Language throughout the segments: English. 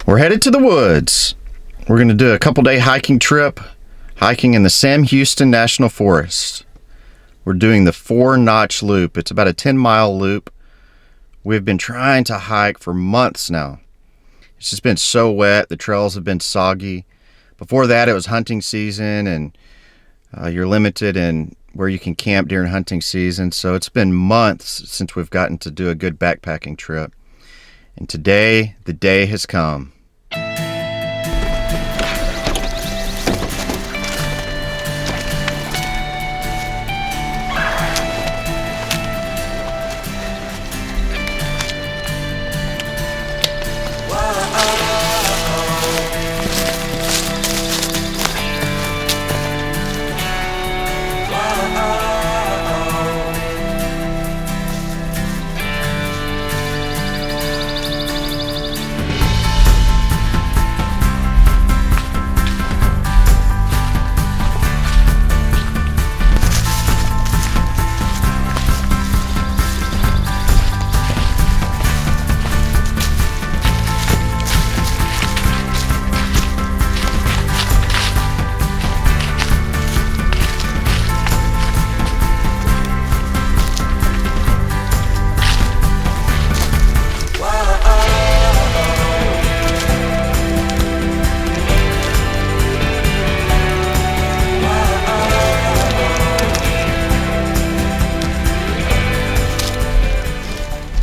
We're headed to the woods. We're going to do a couple-day hiking trip, hiking in the Sam Houston National Forest. We're doing the 4-notch loop. It's about a 10-mile loop. We've been trying to hike for months now. It's just been so wet. The trails have been soggy. Before that, it was hunting season, and you're limited in where you can camp during hunting season. So it's been months since we've gotten to do a good backpacking trip. And today, the day has come.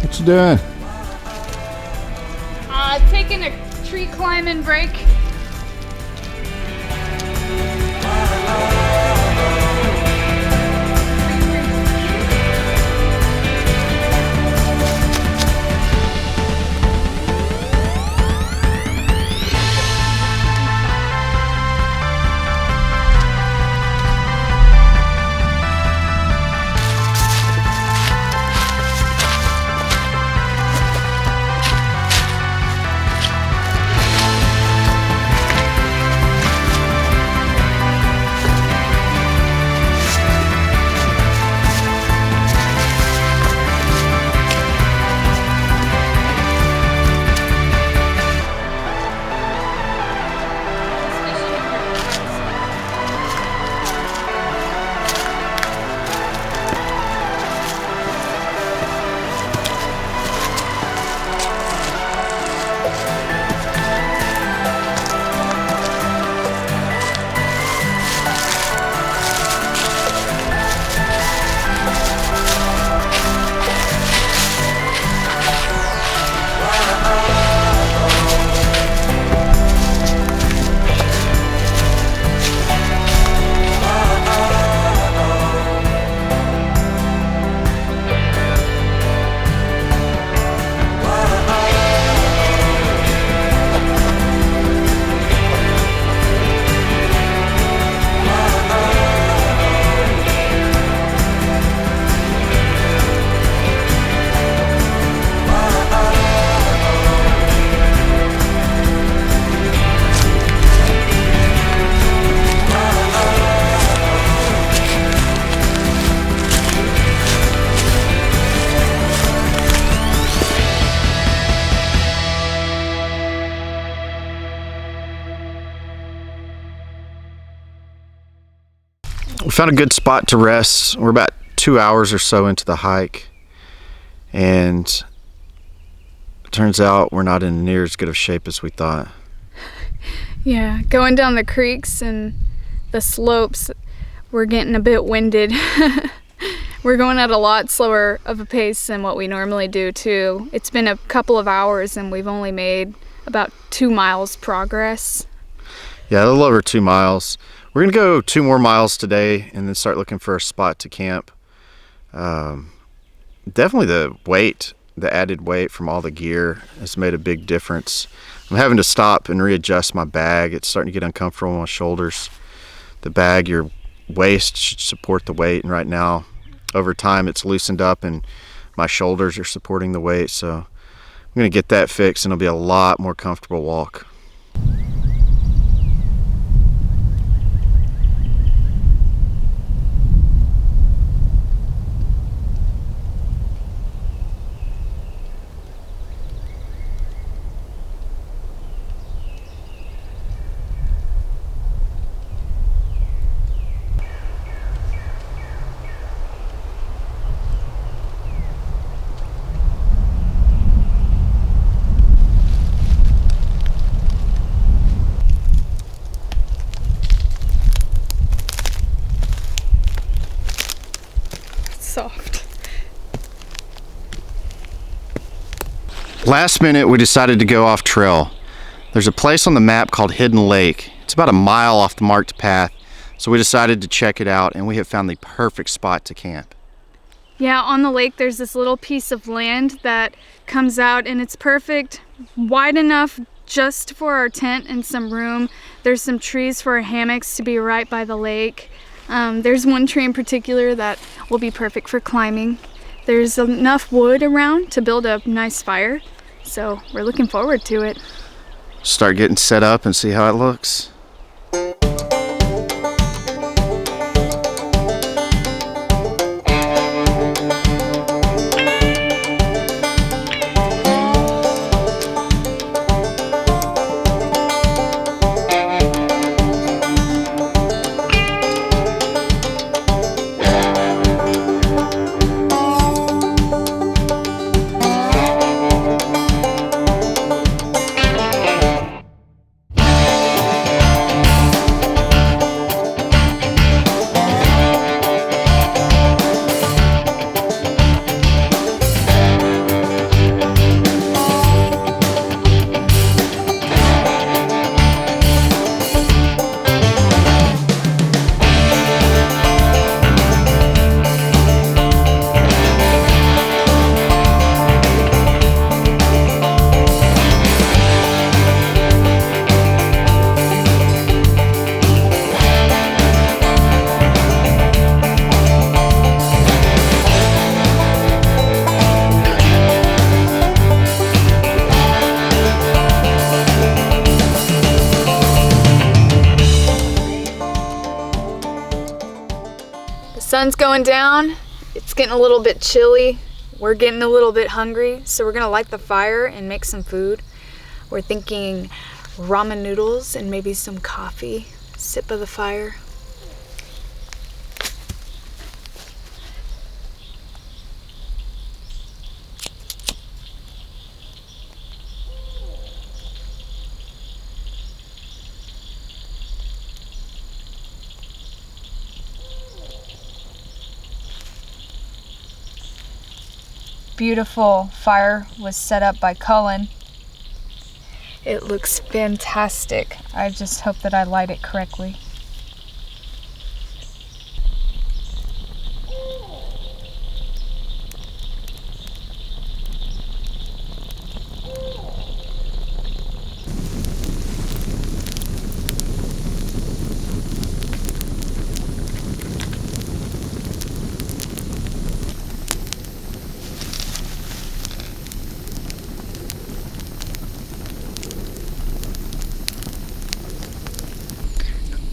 What you doing? Taking a tree climbing break. We found a good spot to rest. We're about 2 hours or so into the hike, and it turns out we're not in near as good of shape as we thought. Yeah, going down the creeks and the slopes, we're getting a bit winded. We're going at a lot slower of a pace than what we normally do too. It's been a couple of hours and we've only made about 2 miles progress. Yeah, a little over 2 miles. We're gonna go 2 more miles today and then start looking for a spot to camp. Definitely the added weight from all the gear has made a big difference. I'm having to stop and readjust my bag. It's starting to get uncomfortable on my shoulders. The bag, your waist should support the weight, and right now, over time, it's loosened up and my shoulders are supporting the weight. So I'm gonna get that fixed and it'll be a lot more comfortable walk. Last minute, we decided to go off trail. There's a place on the map called Hidden Lake. It's about a mile off the marked path, so we decided to check it out, and we have found the perfect spot to camp. Yeah, on the lake there's this little piece of land that comes out, and it's perfect, wide enough just for our tent and some room. There's some trees for our hammocks to be right by the lake. There's one tree in particular that will be perfect for climbing. There's enough wood around to build a nice fire, so we're looking forward to it. Start getting set up and see how it looks. Sun's going down, it's getting a little bit chilly, we're getting a little bit hungry, so we're gonna light the fire and make some food. We're thinking ramen noodles and maybe some coffee, sip of the fire. Beautiful fire was set up by Cullen. It looks fantastic. I just hope that I light it correctly.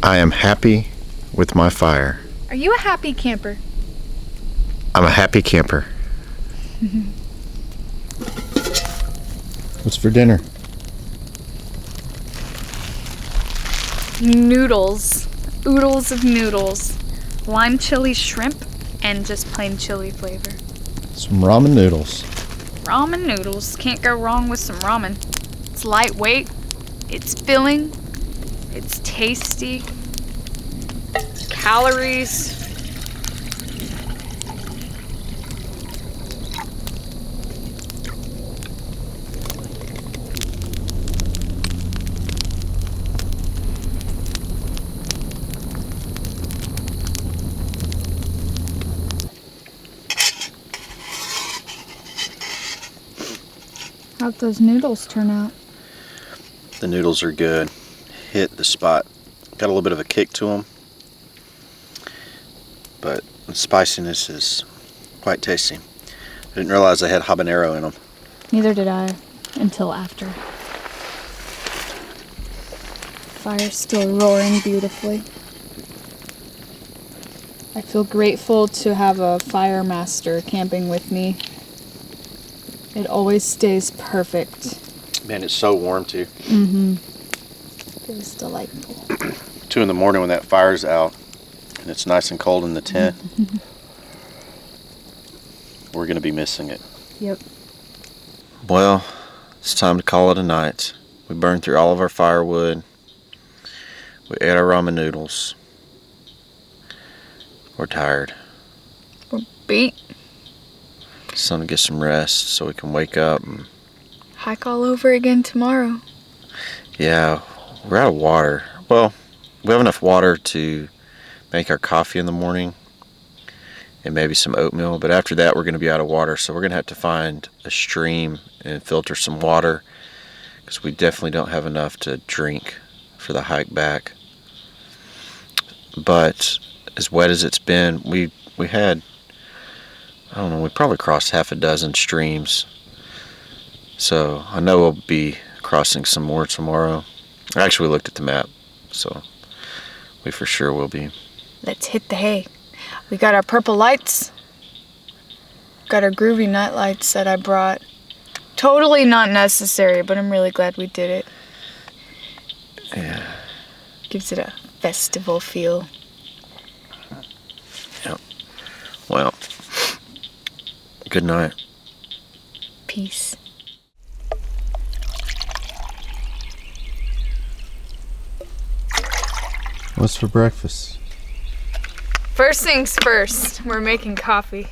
I am happy with my fire. Are you a happy camper? I'm a happy camper. What's for dinner? Noodles. Oodles of noodles. Lime chili shrimp and just plain chili flavor. Some ramen noodles. Ramen noodles. Can't go wrong with some ramen. It's lightweight. It's filling. It's tasty. Calories. How'd those noodles turn out? The noodles are good. Hit the spot. Got a little bit of a kick to them, but the spiciness is quite tasty. I didn't realize they had habanero in them. Neither did I until after. Fire's still roaring beautifully. I feel grateful to have a fire master camping with me. It always stays perfect. Man, it's so warm too. Mm-hmm. Feels delightful. 2 in the morning when that fire's out and it's nice and cold in the tent. We're gonna be missing it. Yep. Well, it's time to call it a night. We burned through all of our firewood. We ate our ramen noodles. We're tired. We're beat. It's time to get some rest so we can wake up and hike all over again tomorrow. Yeah, we're out of water. Well, we have enough water to make our coffee in the morning and maybe some oatmeal, but after that we're going to be out of water, so we're going to have to find a stream and filter some water because we definitely don't have enough to drink for the hike back. But as wet as it's been, we had, I don't know, we probably crossed half a dozen streams, so I know we'll be crossing some more tomorrow. Actually, we looked at the map, so we for sure will be. Let's hit the hay. We got our purple lights. Got our groovy night lights that I brought. Totally not necessary, but I'm really glad we did it. Yeah. Gives it a festival feel. Yep. Well, good night. Peace. What's for breakfast? First things first, we're making coffee.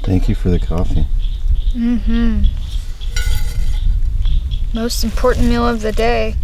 Thank you for the coffee. Most important meal of the day.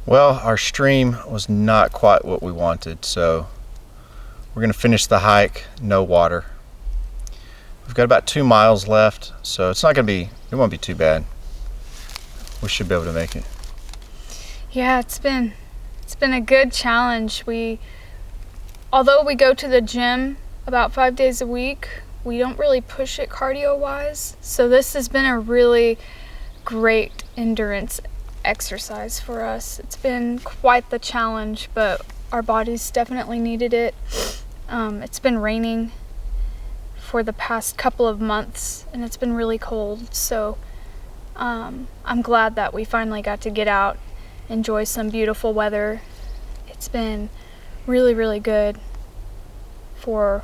Well, our stream was not quite what we wanted, so we're gonna finish the hike, no water. We've got about 2 miles left, so it won't be too bad. We should be able to make it. Yeah, it's been a good challenge. Although we go to the gym about 5 days a week, we don't really push it cardio wise. So this has been a really great endurance exercise for us. It's been quite the challenge, but our bodies definitely needed it. It's been raining for the past couple of months and it's been really cold, so I'm glad that we finally got to get out, enjoy some beautiful weather. It's been really, really good for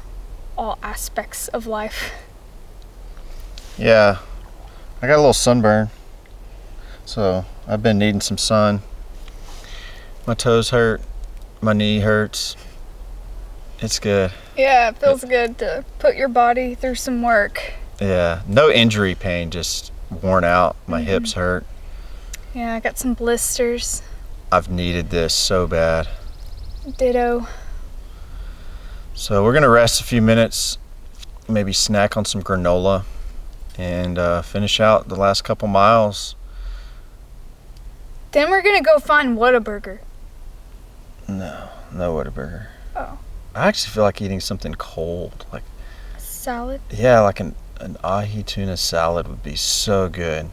all aspects of life. Yeah, I got a little sunburn, so I've been needing some sun. My toes hurt, my knee hurts. It's good. Yeah, it feels good to put your body through some work. Yeah, no injury pain, just worn out. My hips hurt. Yeah, I got some blisters. I've needed this so bad. Ditto. So we're gonna rest a few minutes, maybe snack on some granola, and finish out the last couple miles. Then we're gonna go find Whataburger. No Whataburger. Oh. I actually feel like eating something cold, like Salad? yeah, like an ahi tuna salad would be so good.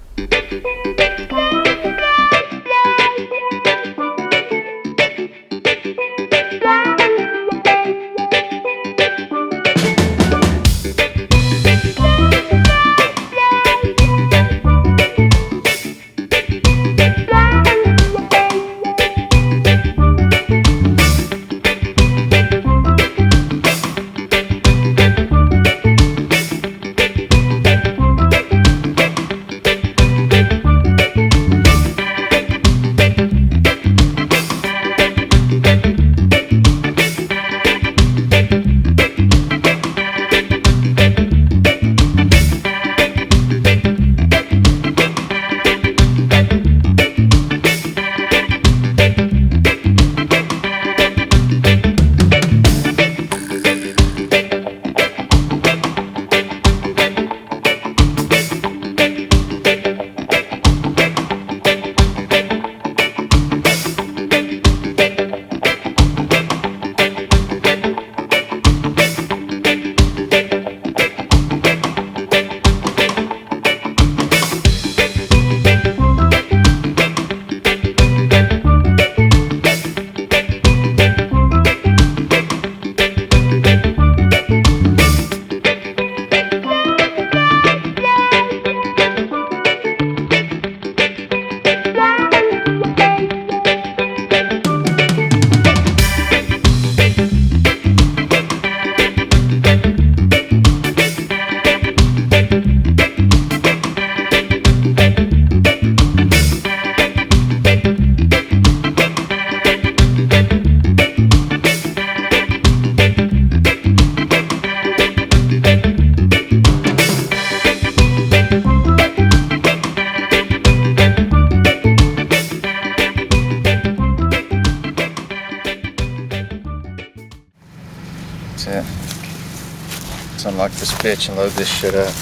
That's it. Let's unlock this bitch and load this shit up.